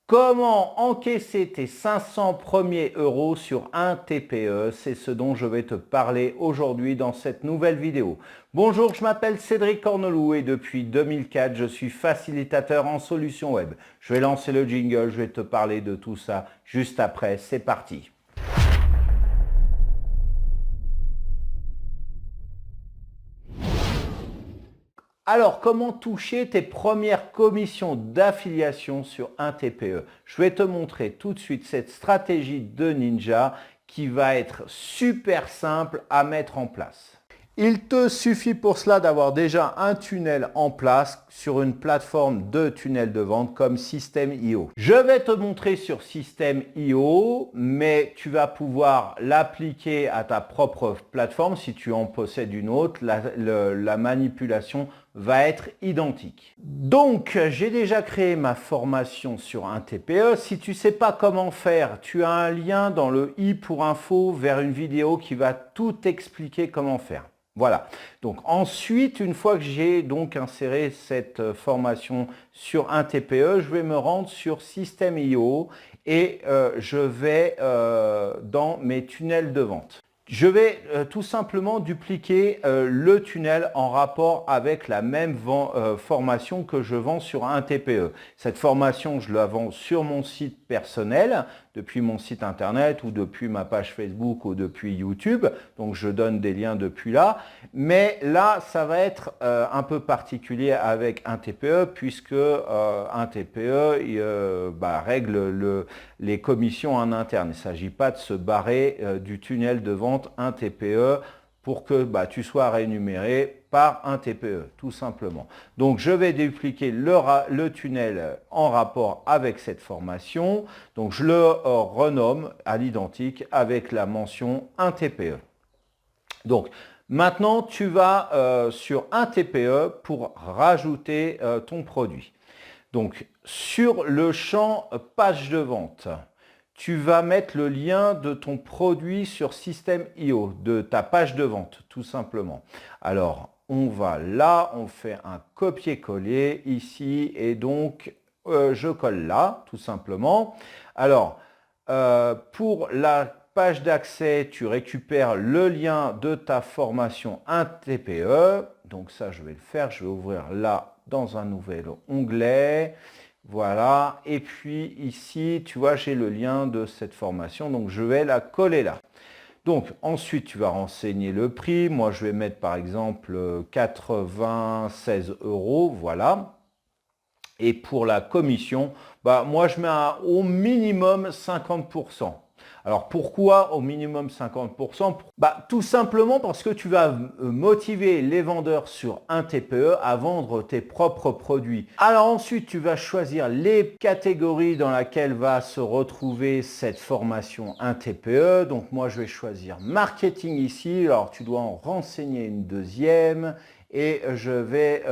Comment encaisser tes 500 premiers euros sur un TPE? C'est ce dont je vais te parler aujourd'hui dans cette nouvelle vidéo. Bonjour, je m'appelle Cédric Corneloup et depuis 2004, je suis facilitateur en solutions web. Je vais lancer le jingle, je vais te parler de tout ça juste après. C'est parti. Alors, comment toucher tes premières commissions d'affiliation sur un TPE? Je vais te montrer tout de suite cette stratégie de ninja qui va être super simple à mettre en place. Il te suffit pour cela d'avoir déjà un tunnel en place sur une plateforme de tunnel de vente comme System.io. Je vais te montrer sur System.io, mais tu vas pouvoir l'appliquer à ta propre plateforme si tu en possèdes une autre. La manipulation va être identique. Donc, j'ai déjà créé ma formation sur un TPE. Si tu ne sais pas comment faire, tu as un lien dans le i pour info vers une vidéo qui va tout expliquer comment faire. Voilà. Donc ensuite, une fois que j'ai donc inséré cette formation sur un TPE, je vais me rendre sur System.io et je vais dans mes tunnels de vente. Je vais tout simplement dupliquer le tunnel en rapport avec la même formation que je vends sur un TPE. Cette formation, je la vends sur mon site personnel, depuis mon site internet ou depuis ma page Facebook ou depuis YouTube. Donc, je donne des liens depuis là. Mais là, ça va être un peu particulier avec un TPE puisque un TPE règle les commissions en interne. Il ne s'agit pas de se barrer du tunnel de vente un TPE pour que tu sois rémunéré par un TPE, tout simplement. Donc, je vais dupliquer le tunnel en rapport avec cette formation. Donc, je le renomme à l'identique avec la mention un TPE. Donc, maintenant, tu vas sur un TPE pour rajouter ton produit. Donc, sur le champ page de vente, tu vas mettre le lien de ton produit sur System.io, de ta page de vente, tout simplement. Alors, on va là, on fait un copier-coller ici et donc je colle là, tout simplement. Alors, pour la page d'accès, tu récupères le lien de ta formation un TPE. Donc ça, je vais le faire. Je vais ouvrir là dans un nouvel onglet. Voilà. Et puis ici, tu vois, j'ai le lien de cette formation. Donc, je vais la coller là. Donc, ensuite, tu vas renseigner le prix. Moi, je vais mettre par exemple 96 €. Voilà. Et pour la commission, moi, je mets au minimum 50%. Alors, pourquoi au minimum 50%? Tout simplement parce que tu vas motiver les vendeurs sur un TPE à vendre tes propres produits. Alors ensuite, tu vas choisir les catégories dans lesquelles va se retrouver cette formation un TPE. Donc, moi, je vais choisir marketing ici. Alors, tu dois en renseigner une deuxième. Et je vais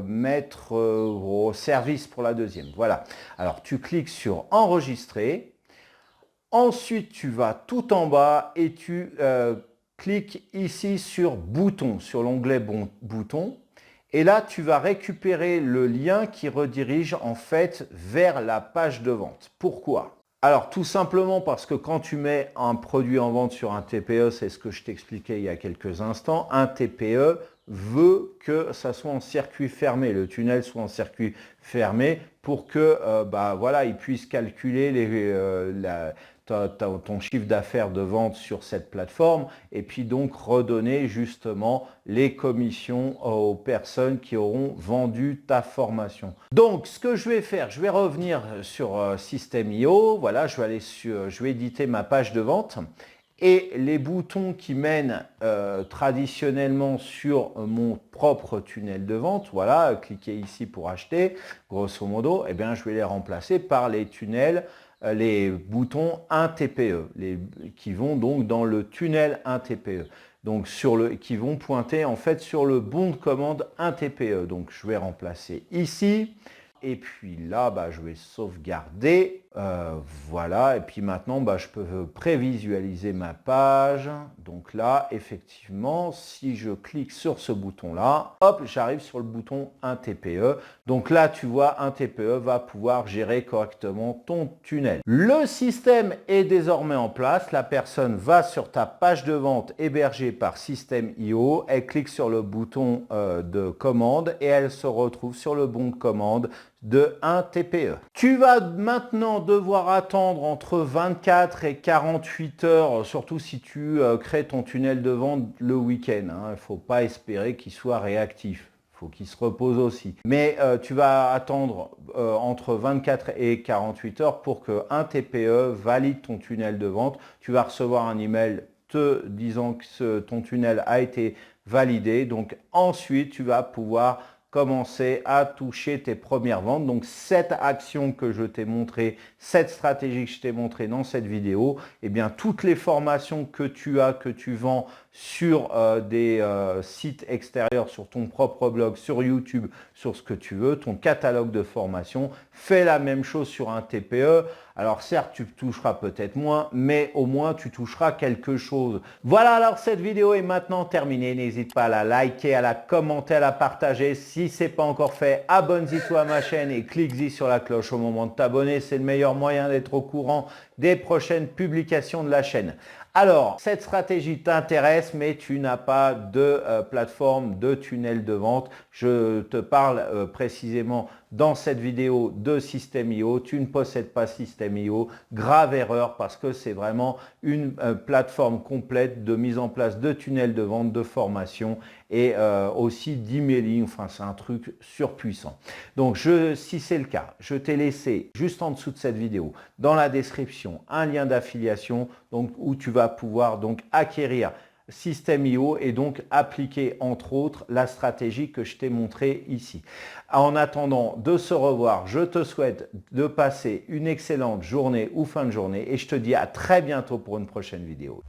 mettre au service pour la deuxième. Voilà. Alors, tu cliques sur enregistrer. Ensuite, tu vas tout en bas et tu cliques ici sur bouton, sur l'onglet bouton. Et là, tu vas récupérer le lien qui redirige en fait vers la page de vente. Pourquoi? Alors, tout simplement parce que quand tu mets un produit en vente sur un TPE, c'est ce que je t'expliquais il y a quelques instants, un TPE veut que ça soit en circuit fermé, le tunnel soit en circuit fermé pour que il puisse calculer ton chiffre d'affaires de vente sur cette plateforme et puis donc redonner justement les commissions aux personnes qui auront vendu ta formation. Donc, ce que je vais faire, je vais revenir sur System.io. Voilà, je vais éditer ma page de vente. Et les boutons qui mènent traditionnellement sur mon propre tunnel de vente, voilà, cliquez ici pour acheter, grosso modo, eh bien, je vais les remplacer par les tunnels, les boutons un TPE, qui vont donc dans le tunnel un TPE. Donc, qui vont pointer en fait sur le bon de commande un TPE. Donc, je vais remplacer ici. Et puis là, je vais sauvegarder. Voilà, et puis maintenant, je peux prévisualiser ma page. Donc là, effectivement, si je clique sur ce bouton-là, hop, j'arrive sur le bouton un TPE. Donc là, tu vois, un TPE va pouvoir gérer correctement ton tunnel. Le système est désormais en place. La personne va sur ta page de vente hébergée par Systeme.io. Elle clique sur le bouton de commande et elle se retrouve sur le bon de commande de un TPE. Tu vas maintenant devoir attendre entre 24 et 48 heures, surtout si tu crées ton tunnel de vente le week-end. Il ne faut pas espérer qu'il soit réactif. Il faut qu'il se repose aussi. Mais tu vas attendre entre 24 et 48 heures pour qu'un TPE valide ton tunnel de vente. Tu vas recevoir un email te disant que ton tunnel a été validé. Donc ensuite, tu vas pouvoir commencer à toucher tes premières ventes. Donc cette action que je t'ai montrée, cette stratégie que je t'ai montrée dans cette vidéo, eh bien toutes les formations que tu vends sur des sites extérieurs, sur ton propre blog, sur YouTube, sur ce que tu veux, ton catalogue de formation, fais la même chose sur un TPE. Alors certes, tu toucheras peut-être moins, mais au moins tu toucheras quelque chose. Voilà, alors cette vidéo est maintenant terminée. N'hésite pas à la liker, à la commenter, à la partager. Si ce n'est pas encore fait, abonne-toi à ma chaîne et clique-y sur la cloche au moment de t'abonner. C'est le meilleur moyen d'être au courant des prochaines publications de la chaîne. Alors, cette stratégie t'intéresse, mais tu n'as pas de plateforme de tunnel de vente. Je te parle précisément dans cette vidéo de Systeme.io. Tu ne possèdes pas Systeme.io. Grave erreur parce que c'est vraiment une plateforme complète de mise en place de tunnels de vente, de formation et aussi d'emailing. Enfin, c'est un truc surpuissant. Donc, si c'est le cas, je t'ai laissé juste en dessous de cette vidéo, dans la description, un lien d'affiliation où tu vas pouvoir donc acquérir Systeme.io et donc appliquer entre autres la stratégie que je t'ai montrée ici. En attendant de se revoir, je te souhaite de passer une excellente journée ou fin de journée et je te dis à très bientôt pour une prochaine vidéo.